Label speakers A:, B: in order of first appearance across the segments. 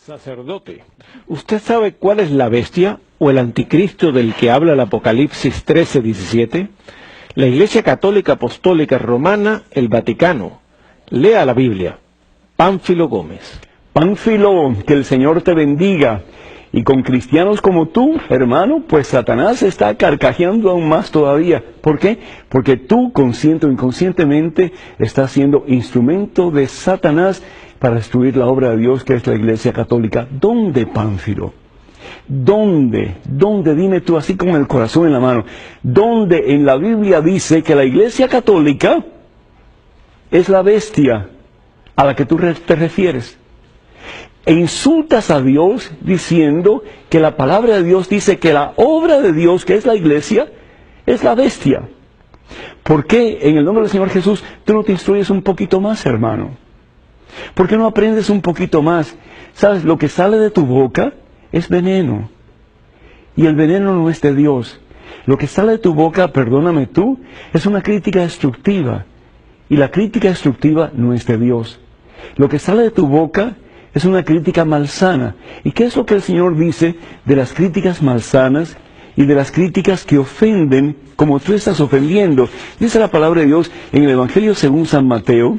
A: Sacerdote, ¿usted sabe cuál es la bestia o el anticristo del que habla el Apocalipsis 13:17? La Iglesia Católica Apostólica Romana, el Vaticano. Lea la Biblia. Pánfilo Gómez.
B: Pánfilo, que el Señor te bendiga. Y con cristianos como tú, hermano, pues Satanás está carcajeando aún más todavía. ¿Por qué? Porque tú, consciente o inconscientemente, estás siendo instrumento de Satanás para destruir la obra de Dios, que es la Iglesia Católica. ¿Dónde, Pánfilo? ¿Dónde? ¿Dónde? Dime tú, así con el corazón en la mano. ¿Dónde en la Biblia dice que la Iglesia Católica es la bestia a la que tú te refieres? E insultas a Dios diciendo que la palabra de Dios dice que la obra de Dios, que es la Iglesia, es la bestia. ¿Por qué en el nombre del Señor Jesús tú no te instruyes un poquito más, hermano? ¿Por qué no aprendes un poquito más? ¿Sabes? Lo que sale de tu boca es veneno. Y el veneno no es de Dios. Lo que sale de tu boca, perdóname tú, es una crítica destructiva. Y la crítica destructiva no es de Dios. Lo que sale de tu boca es una crítica malsana. ¿Y qué es lo que el Señor dice de las críticas malsanas y de las críticas que ofenden como tú estás ofendiendo? Dice la palabra de Dios en el Evangelio según San Mateo,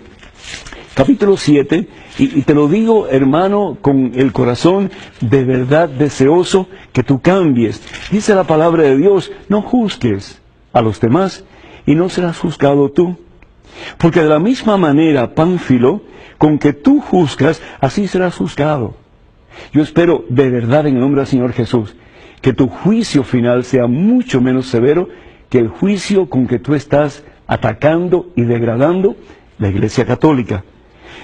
B: capítulo 7, y te lo digo, hermano, con el corazón de verdad deseoso que tú cambies. Dice la palabra de Dios, no juzgues a los demás y no serás juzgado tú. Porque de la misma manera, Pánfilo, con que tú juzgas, así serás juzgado. Yo espero de verdad en el nombre del Señor Jesús, que tu juicio final sea mucho menos severo que el juicio con que tú estás atacando y degradando la Iglesia Católica.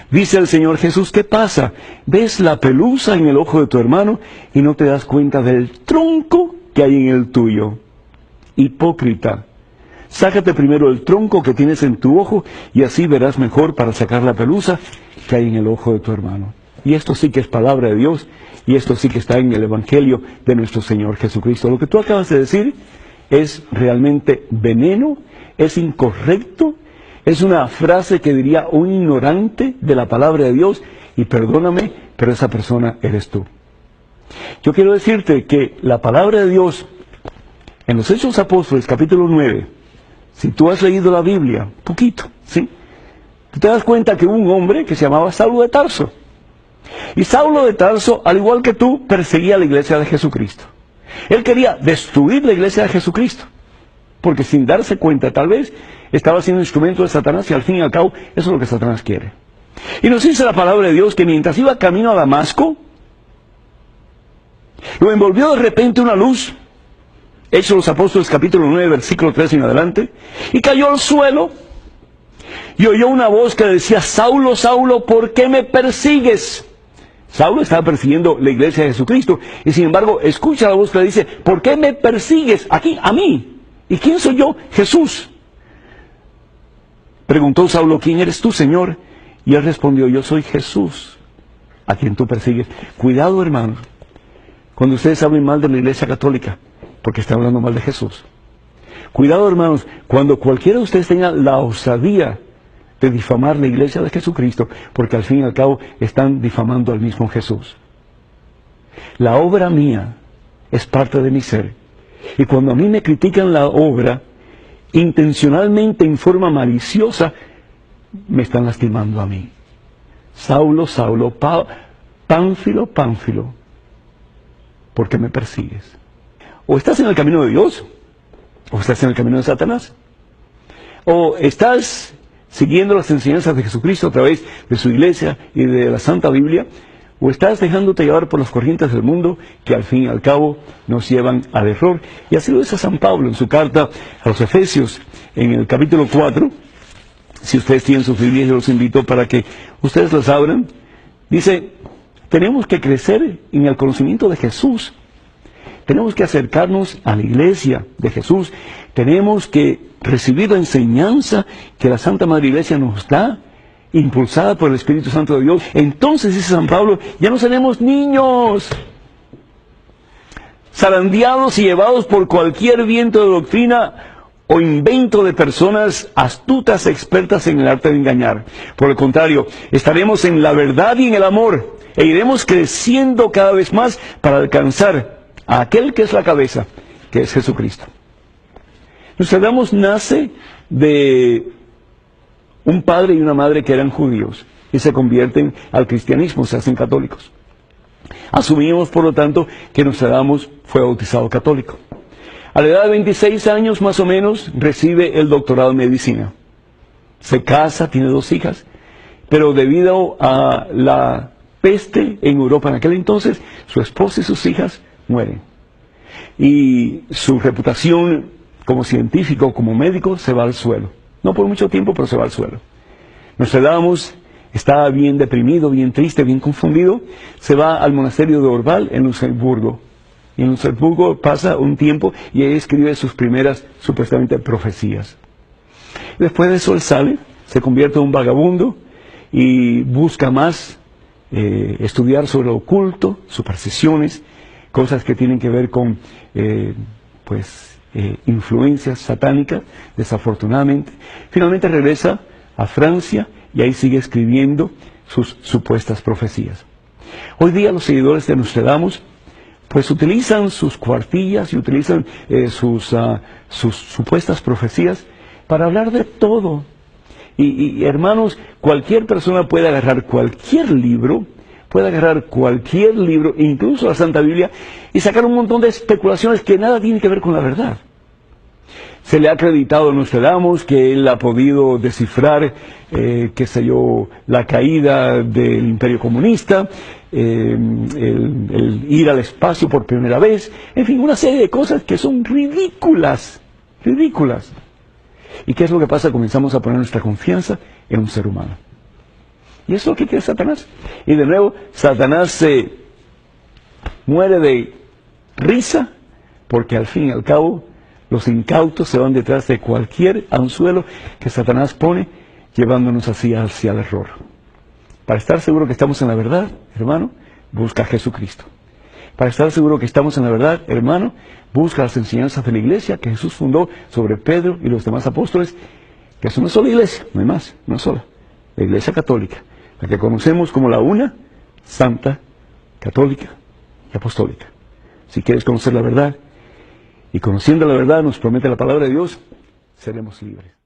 B: Dice el Señor Jesús, ¿qué pasa? ¿Ves la pelusa en el ojo de tu hermano y no te das cuenta del tronco que hay en el tuyo? Hipócrita. Sácate primero el tronco que tienes en tu ojo y así verás mejor para sacar la pelusa que hay en el ojo de tu hermano. Y esto sí que es palabra de Dios y esto sí que está en el Evangelio de nuestro Señor Jesucristo. Lo que tú acabas de decir es realmente veneno, es incorrecto, es una frase que diría un ignorante de la palabra de Dios y perdóname, pero esa persona eres tú. Yo quiero decirte que la palabra de Dios en los Hechos Apóstoles capítulo 9, si tú has leído la Biblia, poquito, ¿sí? Tú te das cuenta que hubo un hombre que se llamaba Saulo de Tarso. Y Saulo de Tarso, al igual que tú, perseguía a la iglesia de Jesucristo. Él quería destruir la iglesia de Jesucristo. Porque sin darse cuenta, tal vez, estaba siendo instrumento de Satanás y al fin y al cabo, eso es lo que Satanás quiere. Y nos dice la palabra de Dios que mientras iba camino a Damasco, lo envolvió de repente una luz. Hechos de los Apóstoles capítulo 9, versículo 3 en adelante, y cayó al suelo, y oyó una voz que decía, Saulo, Saulo, ¿por qué me persigues? Saulo estaba persiguiendo la iglesia de Jesucristo, y sin embargo, escucha la voz que le dice, ¿por qué me persigues? Aquí, a mí. ¿Y quién soy yo? Jesús. Preguntó Saulo, ¿quién eres tú, Señor? Y él respondió, yo soy Jesús, a quien tú persigues. Cuidado, hermanos, cuando ustedes hablen mal de la iglesia católica, porque está hablando mal de Jesús. Cuidado, hermanos, cuando cualquiera de ustedes tenga la osadía de difamar la iglesia de Jesucristo, porque al fin y al cabo están difamando al mismo Jesús. La obra mía es parte de mi ser. Y cuando a mí me critican la obra, intencionalmente, en forma maliciosa, me están lastimando a mí. Saulo, Saulo, Pánfilo, Pánfilo, ¿por qué me persigues? O estás en el camino de Dios, o estás en el camino de Satanás. O estás siguiendo las enseñanzas de Jesucristo a través de su iglesia y de la Santa Biblia, o estás dejándote llevar por las corrientes del mundo que al fin y al cabo nos llevan al error. Y así lo dice San Pablo en su carta a los Efesios, en el capítulo 4. Si ustedes tienen sus Biblias, yo los invito para que ustedes las abran. Dice, tenemos que crecer en el conocimiento de Jesús. Tenemos que acercarnos a la iglesia de Jesús. Tenemos que recibir la enseñanza que la Santa Madre Iglesia nos da, impulsada por el Espíritu Santo de Dios. Entonces, dice San Pablo, ya no seremos niños, zarandeados y llevados por cualquier viento de doctrina o invento de personas astutas expertas en el arte de engañar. Por el contrario, estaremos en la verdad y en el amor, e iremos creciendo cada vez más para alcanzar a aquel que es la cabeza, que es Jesucristo. Nostradamus nace de un padre y una madre que eran judíos y se convierten al cristianismo, se hacen católicos. Asumimos, por lo tanto, que Nostradamus fue bautizado católico. A la edad de 26 años, más o menos, recibe el doctorado en medicina. Se casa, tiene 2 hijas, pero debido a la peste en Europa en aquel entonces, su esposa y sus hijas mueren. Y su reputación como científico, como médico, se va al suelo. No por mucho tiempo, pero se va al suelo. Nostradamus está bien deprimido, bien triste, bien confundido. Se va al monasterio de Orval en Luxemburgo. Y en Luxemburgo pasa un tiempo y ahí escribe sus primeras, supuestamente, profecías. Después de eso él sale, se convierte en un vagabundo y busca más estudiar sobre lo oculto, supersticiones, cosas que tienen que ver con influencias satánicas, desafortunadamente. Finalmente regresa a Francia y ahí sigue escribiendo sus supuestas profecías. Hoy día los seguidores de Nostradamus pues utilizan sus cuartillas y utilizan sus supuestas profecías para hablar de todo. Y hermanos, cualquier persona puede agarrar cualquier libro, incluso la Santa Biblia, y sacar un montón de especulaciones que nada tienen que ver con la verdad. Se le ha acreditado a Nostradamus que él ha podido descifrar, la caída del Imperio Comunista, el ir al espacio por primera vez, en fin, una serie de cosas que son ridículas. ¿Y qué es lo que pasa? Comenzamos a poner nuestra confianza en un ser humano. Y eso es lo que quiere Satanás. Y de nuevo, Satanás se muere de risa, porque al fin y al cabo, los incautos se van detrás de cualquier anzuelo que Satanás pone, llevándonos así hacia el error. Para estar seguro que estamos en la verdad, hermano, busca a Jesucristo. Para estar seguro que estamos en la verdad, hermano, busca las enseñanzas de la iglesia que Jesús fundó sobre Pedro y los demás apóstoles, que es una sola iglesia, no hay más, una sola, la Iglesia Católica, la que conocemos como la una, santa, católica y apostólica. Si quieres conocer la verdad, y conociendo la verdad nos promete la palabra de Dios, seremos libres.